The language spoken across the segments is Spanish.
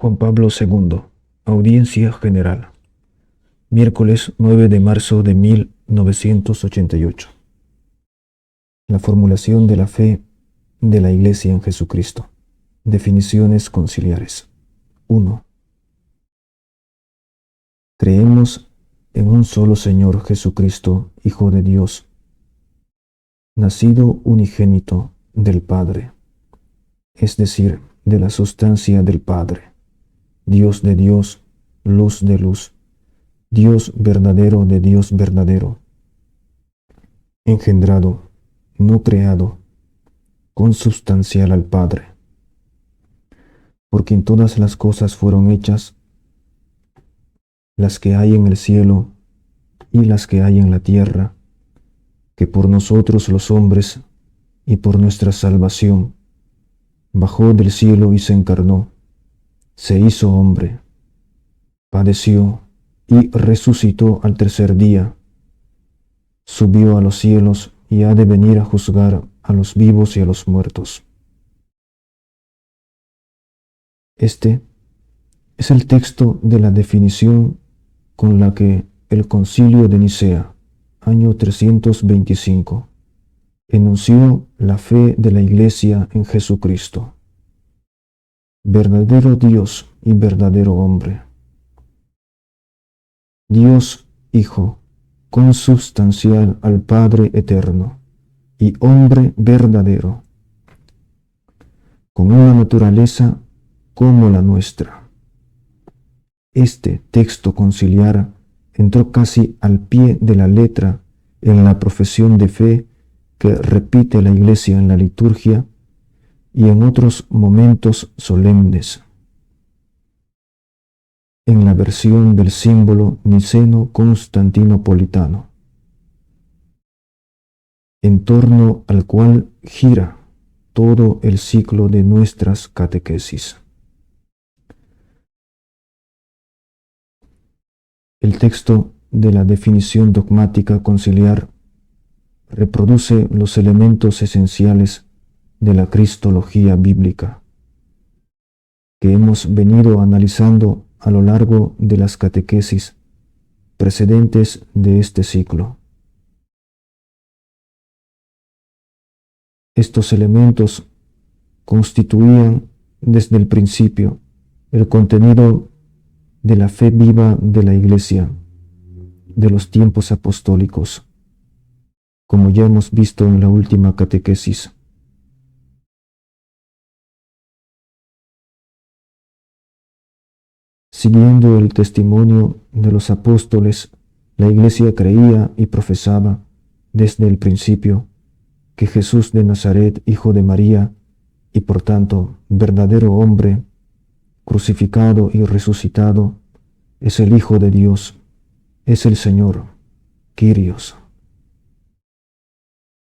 Juan Pablo II, Audiencia General, miércoles 9 de marzo de 1988. La formulación de la fe de la Iglesia en Jesucristo. Definiciones conciliares. 1. Creemos en un solo Señor Jesucristo, Hijo de Dios, nacido unigénito del Padre, es decir, de la sustancia del Padre, Dios de Dios, luz de luz, Dios verdadero de Dios verdadero, engendrado, no creado, consubstancial al Padre, por quien todas las cosas fueron hechas, las que hay en el cielo y las que hay en la tierra, que por nosotros los hombres y por nuestra salvación bajó del cielo y se encarnó, se hizo hombre, padeció y resucitó al tercer día, subió a los cielos y ha de venir a juzgar a los vivos y a los muertos. Este es el texto de la definición con la que el Concilio de Nicea, año 325, enunció la fe de la Iglesia en Jesucristo, verdadero Dios y verdadero hombre. Dios Hijo, consubstancial al Padre eterno, y hombre verdadero, con una naturaleza como la nuestra. Este texto conciliar entró casi al pie de la letra en la profesión de fe que repite la Iglesia en la liturgia y en otros momentos solemnes, en la versión del símbolo niceno-constantinopolitano, en torno al cual gira todo el ciclo de nuestras catequesis. El texto de la definición dogmática conciliar reproduce los elementos esenciales de la cristología bíblica que hemos venido analizando a lo largo de las catequesis precedentes de este ciclo. Estos elementos constituían desde el principio el contenido de la fe viva de la Iglesia de los tiempos apostólicos, como ya hemos visto en la última catequesis. Siguiendo el testimonio de los apóstoles, la Iglesia creía y profesaba desde el principio que Jesús de Nazaret, Hijo de María, y por tanto verdadero hombre, crucificado y resucitado, es el Hijo de Dios, es el Señor, Kyrios.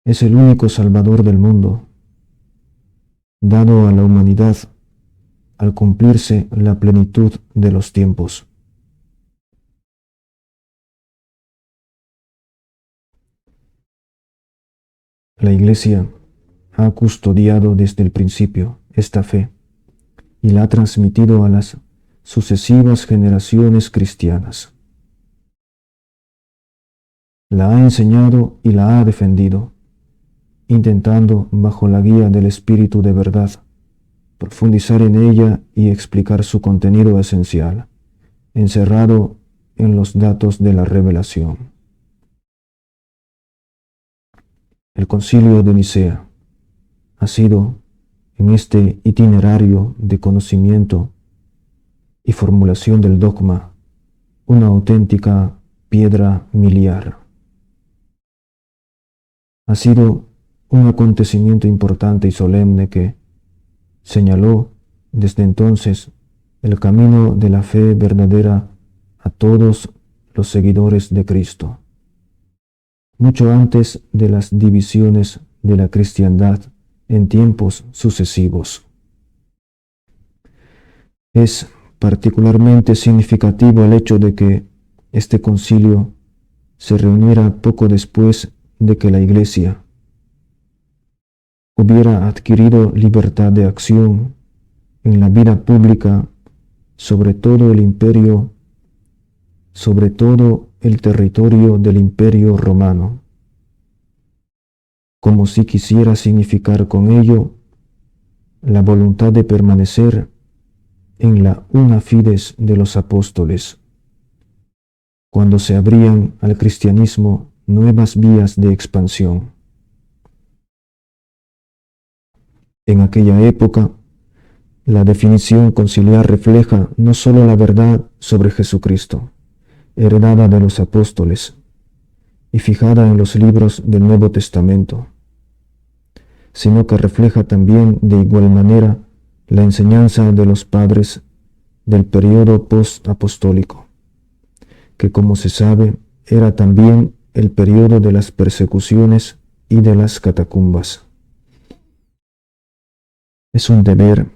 Es el único Salvador del mundo, dado a la humanidad al cumplirse la plenitud de los tiempos. La Iglesia ha custodiado desde el principio esta fe y la ha transmitido a las sucesivas generaciones cristianas. La ha enseñado y la ha defendido, intentando, bajo la guía del Espíritu de verdad, profundizar en ella y explicar su contenido esencial, encerrado en los datos de la revelación. El Concilio de Nicea ha sido, en este itinerario de conocimiento y formulación del dogma, una auténtica piedra miliar. Ha sido un acontecimiento importante y solemne que señaló desde entonces el camino de la fe verdadera a todos los seguidores de Cristo, mucho antes de las divisiones de la cristiandad en tiempos sucesivos. Es particularmente significativo el hecho de que este concilio se reuniera poco después de que la Iglesia hubiera adquirido libertad de acción en la vida pública sobre todo el territorio del Imperio Romano, como si quisiera significar con ello la voluntad de permanecer en la una fides de los apóstoles, cuando se abrían al cristianismo nuevas vías de expansión. En aquella época, la definición conciliar refleja no sólo la verdad sobre Jesucristo, heredada de los apóstoles y fijada en los libros del Nuevo Testamento, sino que refleja también de igual manera la enseñanza de los padres del período post-apostólico, que como se sabe era también el período de las persecuciones y de las catacumbas. Es un deber,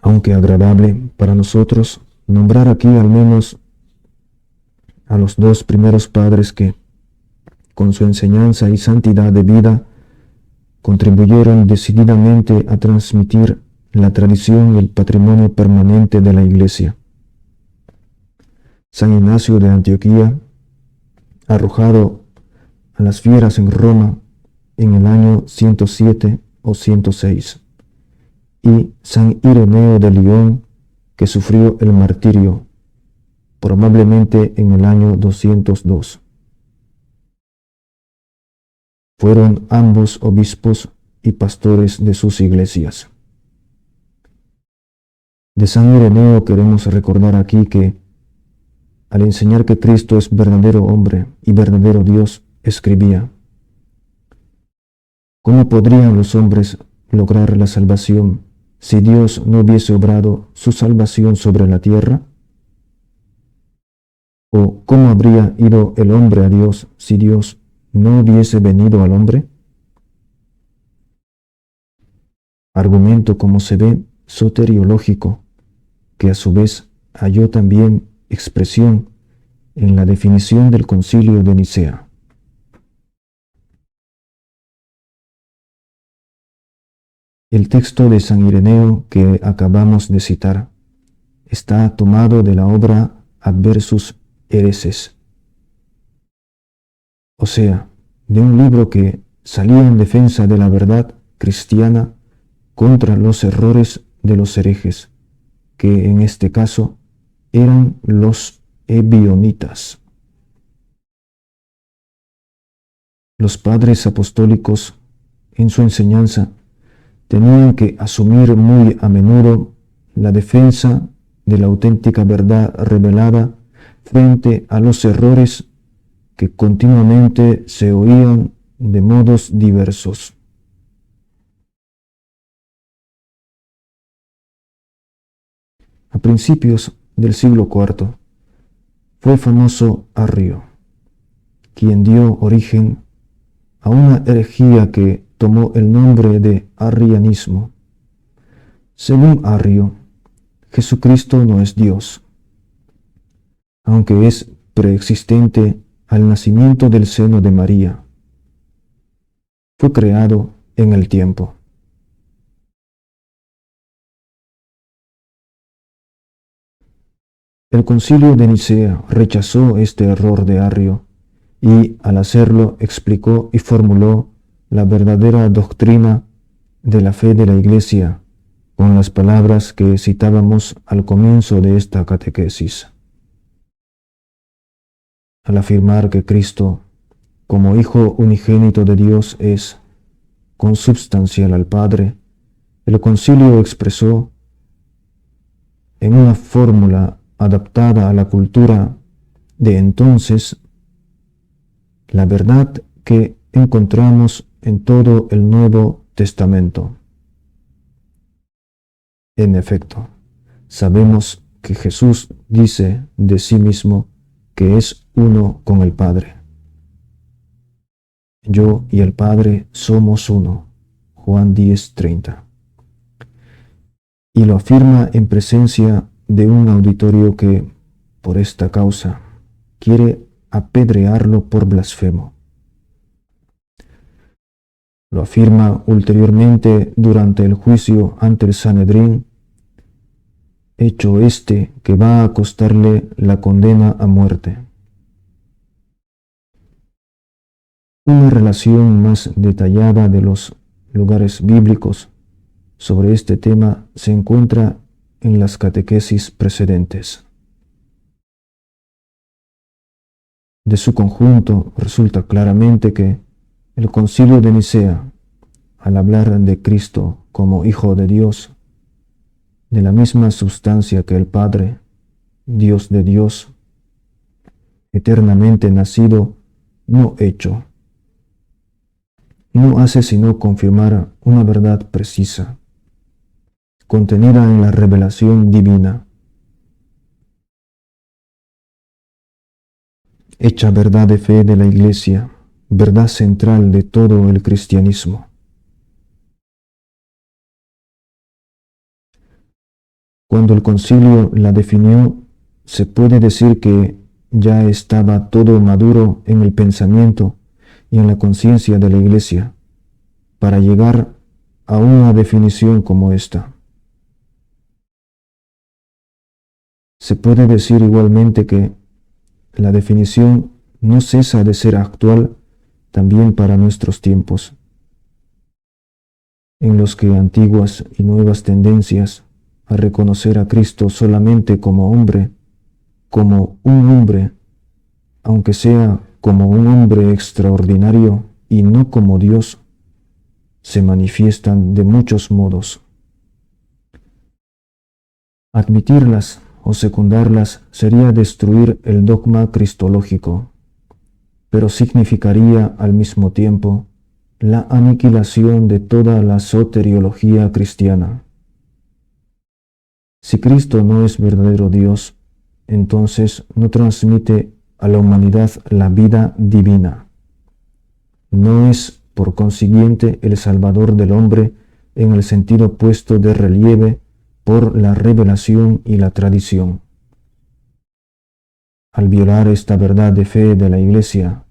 aunque agradable para nosotros, nombrar aquí al menos a los dos primeros padres que, con su enseñanza y santidad de vida, contribuyeron decididamente a transmitir la tradición y el patrimonio permanente de la Iglesia. San Ignacio de Antioquía, arrojado a las fieras en Roma en el año 107 o 106, y San Ireneo de Lyon, que sufrió el martirio, probablemente en el año 202. Fueron ambos obispos y pastores de sus iglesias. De San Ireneo queremos recordar aquí que, al enseñar que Cristo es verdadero hombre y verdadero Dios, escribía: ¿cómo podrían los hombres lograr la salvación si Dios no hubiese obrado su salvación sobre la tierra? ¿O cómo habría ido el hombre a Dios si Dios no hubiese venido al hombre? Argumento, como se ve, soteriológico, que a su vez halló también expresión en la definición del Concilio de Nicea. El texto de San Ireneo que acabamos de citar está tomado de la obra Adversus Hereses, o sea, de un libro que salía en defensa de la verdad cristiana contra los errores de los herejes, que en este caso eran los ebionitas. Los padres apostólicos, en su enseñanza, tenían que asumir muy a menudo la defensa de la auténtica verdad revelada frente a los errores que continuamente se oían de modos diversos. A principios del siglo IV fue famoso Arrio, quien dio origen a una herejía que tomó el nombre de arrianismo. Según Arrio, Jesucristo no es Dios, aunque es preexistente al nacimiento del seno de María. Fue creado en el tiempo. El Concilio de Nicea rechazó este error de Arrio y, al hacerlo, explicó y formuló la verdadera doctrina de la fe de la Iglesia con las palabras que citábamos al comienzo de esta catequesis. Al afirmar que Cristo, como Hijo unigénito de Dios, es consubstancial al Padre, el Concilio expresó en una fórmula adaptada a la cultura de entonces la verdad que encontramos en todo el Nuevo Testamento. En efecto, sabemos que Jesús dice de sí mismo que es uno con el Padre. Yo y el Padre somos uno. Juan 10:30. Y lo afirma en presencia de un auditorio que, por esta causa, quiere apedrearlo por blasfemo. Lo afirma ulteriormente durante el juicio ante el Sanedrín hecho este que va a costarle la condena a muerte. Una relación más detallada de los lugares bíblicos sobre este tema se encuentra en las catequesis precedentes. De su conjunto resulta claramente que el Concilio de Nicea, al hablar de Cristo como Hijo de Dios, de la misma sustancia que el Padre, Dios de Dios, eternamente nacido, no hecho, no hace sino confirmar una verdad precisa, contenida en la revelación divina, hecha verdad de fe de la Iglesia, verdad central de todo el cristianismo. Cuando el concilio la definió, se puede decir que ya estaba todo maduro en el pensamiento y en la conciencia de la Iglesia para llegar a una definición como esta. Se puede decir igualmente que la definición no cesa de ser actual también para nuestros tiempos, en los que antiguas y nuevas tendencias a reconocer a Cristo solamente como hombre, como un hombre, aunque sea como un hombre extraordinario y no como Dios, se manifiestan de muchos modos. Admitirlas o secundarlas sería destruir el dogma cristológico, pero significaría al mismo tiempo la aniquilación de toda la soteriología cristiana. Si Cristo no es verdadero Dios, entonces no transmite a la humanidad la vida divina. No es, por consiguiente, el Salvador del hombre en el sentido puesto de relieve por la revelación y la tradición. Al violar esta verdad de fe de la Iglesia,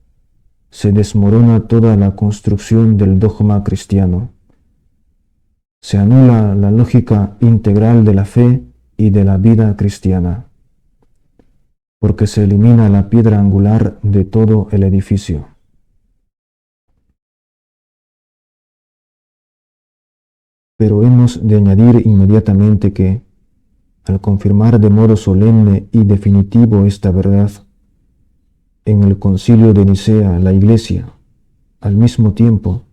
se desmorona toda la construcción del dogma cristiano. Se anula la lógica integral de la fe y de la vida cristiana, porque se elimina la piedra angular de todo el edificio. Pero hemos de añadir inmediatamente que, al confirmar de modo solemne y definitivo esta verdad, en el Concilio de Nicea la Iglesia, al mismo tiempo,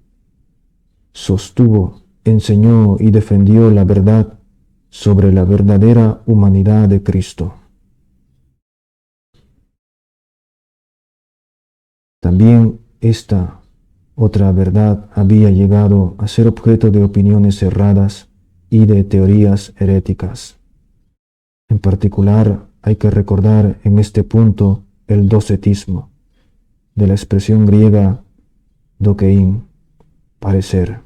sostuvo, enseñó y defendió la verdad sobre la verdadera humanidad de Cristo. También esta otra verdad había llegado a ser objeto de opiniones erradas y de teorías heréticas. En particular, hay que recordar en este punto el docetismo, de la expresión griega dokein, parecer.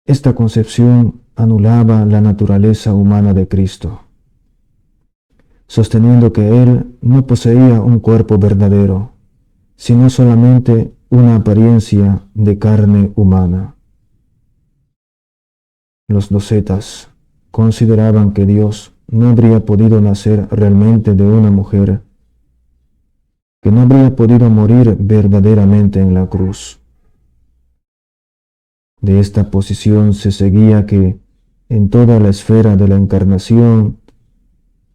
Esta concepción anulaba la naturaleza humana de Cristo, sosteniendo que Él no poseía un cuerpo verdadero, sino solamente una apariencia de carne humana. Los docetas consideraban que Dios no habría podido nacer realmente de una mujer, que no habría podido morir verdaderamente en la cruz. De esta posición se seguía que en toda la esfera de la encarnación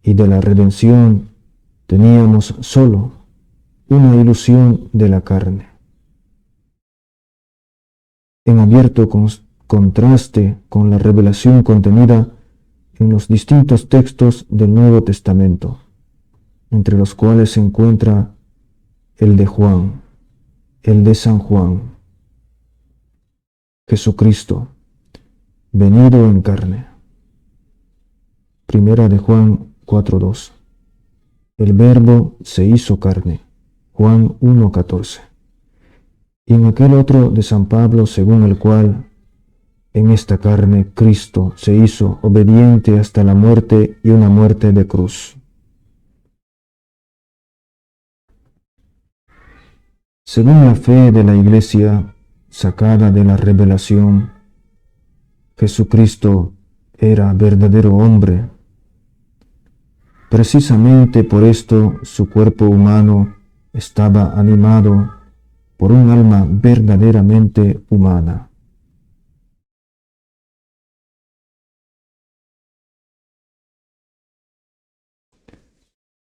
y de la redención teníamos solo una ilusión de la carne, en abierto contraste con la revelación contenida en los distintos textos del Nuevo Testamento, entre los cuales se encuentra el de Juan, el de San Juan, Jesucristo, venido en carne. Primera de Juan 4:2. El Verbo se hizo carne. Juan 1:14. Y en aquel otro de San Pablo, según el cual, en esta carne, Cristo se hizo obediente hasta la muerte y una muerte de cruz. Según la fe de la Iglesia, sacada de la revelación, Jesucristo era verdadero hombre. Precisamente por esto su cuerpo humano estaba animado por un alma verdaderamente humana.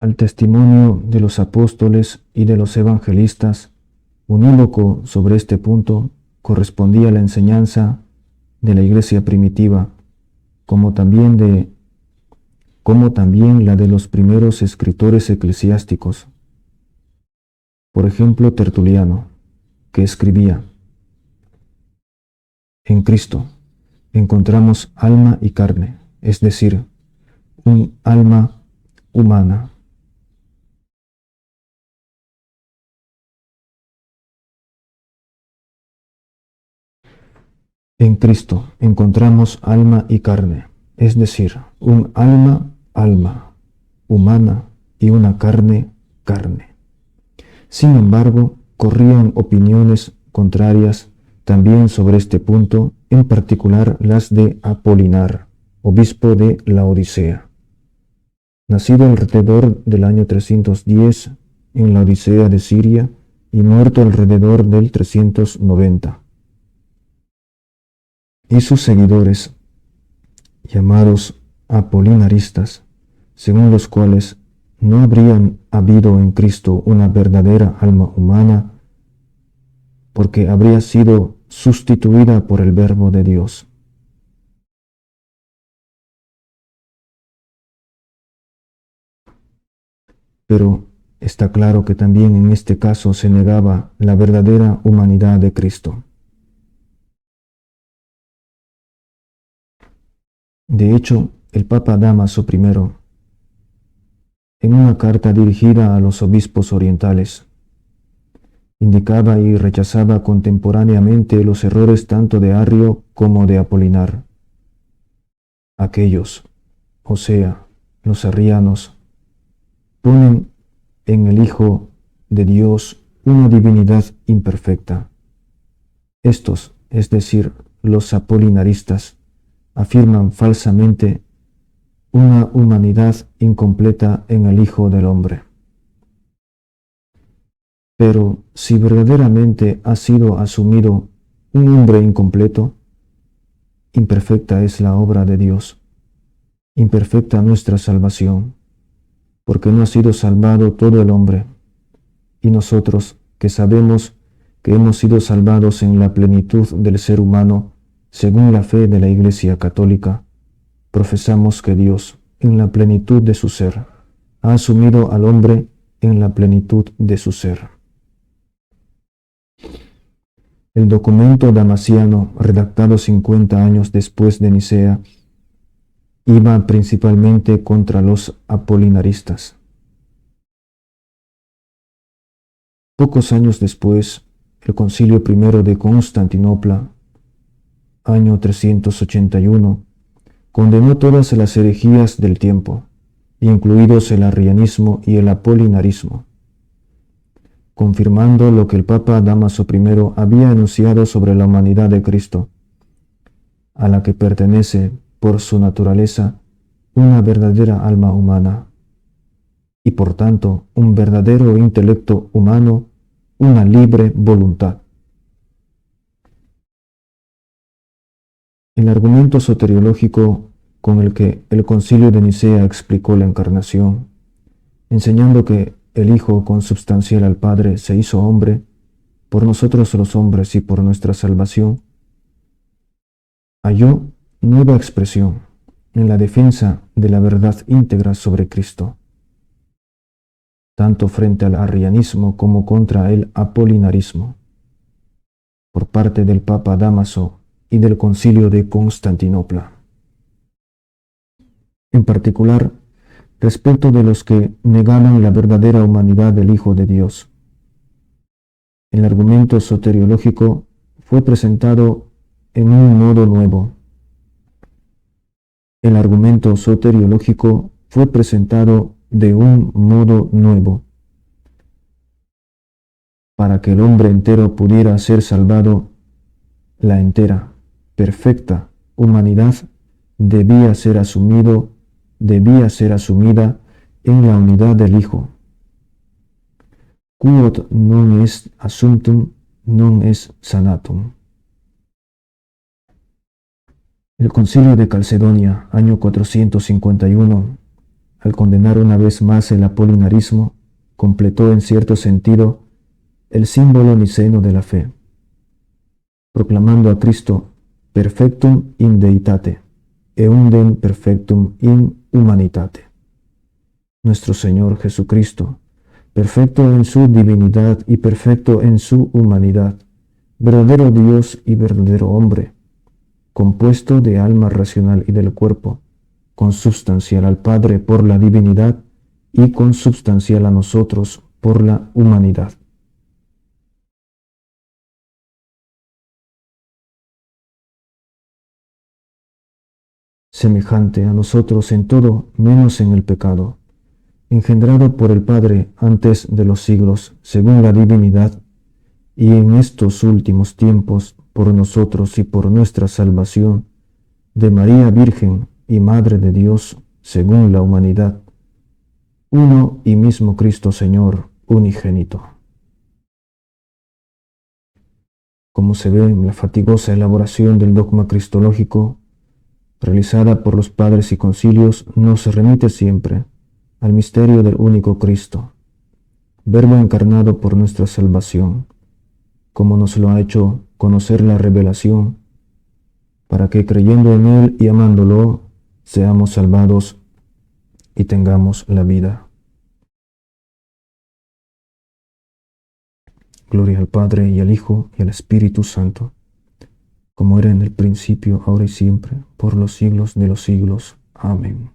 Al testimonio de los apóstoles y de los evangelistas, unívoco sobre este punto correspondía la enseñanza de la iglesia primitiva, como también la de los primeros escritores eclesiásticos. Por ejemplo, Tertuliano, que escribía: en Cristo encontramos alma y carne, es decir, un alma humana. En Cristo encontramos alma y carne, es decir, un alma humana y una carne. Sin embargo, corrían opiniones contrarias también sobre este punto, en particular las de Apolinar, obispo de Laodicea. Nacido alrededor del año 310 en la Odisea de Siria y muerto alrededor del 390. Y sus seguidores, llamados apolinaristas, según los cuales no habrían habido en Cristo una verdadera alma humana, porque habría sido sustituida por el Verbo de Dios. Pero está claro que también en este caso se negaba la verdadera humanidad de Cristo. De hecho, el Papa Dámaso I, en una carta dirigida a los obispos orientales, indicaba y rechazaba contemporáneamente los errores tanto de Arrio como de Apolinar. Aquellos, o sea, los arrianos, ponen en el Hijo de Dios una divinidad imperfecta. Estos, es decir, los apolinaristas, afirman falsamente una humanidad incompleta en el Hijo del Hombre. Pero si verdaderamente ha sido asumido un hombre incompleto, imperfecta es la obra de Dios, imperfecta nuestra salvación, porque no ha sido salvado todo el hombre, y nosotros, que sabemos que hemos sido salvados en la plenitud del ser humano, según la fe de la Iglesia Católica, profesamos que Dios, en la plenitud de su ser, ha asumido al hombre en la plenitud de su ser. El documento damasiano, redactado 50 años después de Nicea, iba principalmente contra los apolinaristas. Pocos años después, el Concilio I de Constantinopla, año 381, condenó todas las herejías del tiempo, incluidos el arrianismo y el apolinarismo, confirmando lo que el Papa Dámaso I había anunciado sobre la humanidad de Cristo, a la que pertenece, por su naturaleza, una verdadera alma humana, y por tanto un verdadero intelecto humano, una libre voluntad. El argumento soteriológico con el que el Concilio de Nicea explicó la encarnación, enseñando que el Hijo consubstancial al Padre se hizo hombre por nosotros los hombres y por nuestra salvación, halló nueva expresión en la defensa de la verdad íntegra sobre Cristo, tanto frente al arrianismo como contra el apolinarismo, por parte del Papa Dámaso y del Concilio de Constantinopla. En particular, respecto de los que negaban la verdadera humanidad del Hijo de Dios. El argumento soteriológico fue presentado en un modo nuevo. El argumento soteriológico fue presentado de un modo nuevo, para que el hombre entero pudiera ser salvado. La entera, perfecta humanidad debía ser asumida en la unidad del Hijo. Quod non est assumptum, non est sanatum. El Concilio de Calcedonia, año 451, al condenar una vez más el apolinarismo, completó en cierto sentido el símbolo niceno de la fe, proclamando a Cristo perfectum in deitate, eundem perfectum in humanitate. Nuestro Señor Jesucristo, perfecto en su divinidad y perfecto en su humanidad, verdadero Dios y verdadero hombre, compuesto de alma racional y del cuerpo, consubstancial al Padre por la divinidad y consubstancial a nosotros por la humanidad. Semejante a nosotros en todo menos en el pecado, engendrado por el Padre antes de los siglos, según la divinidad, y en estos últimos tiempos, por nosotros y por nuestra salvación, de María Virgen y Madre de Dios, según la humanidad, uno y mismo Cristo Señor, unigénito. Como se ve en la fatigosa elaboración del dogma cristológico, realizada por los padres y concilios, nos remite siempre al misterio del único Cristo, Verbo encarnado por nuestra salvación, como nos lo ha hecho conocer la revelación, para que creyendo en Él y amándolo, seamos salvados y tengamos la vida. Gloria al Padre y al Hijo y al Espíritu Santo, como era en el principio, ahora y siempre, por los siglos de los siglos. Amén.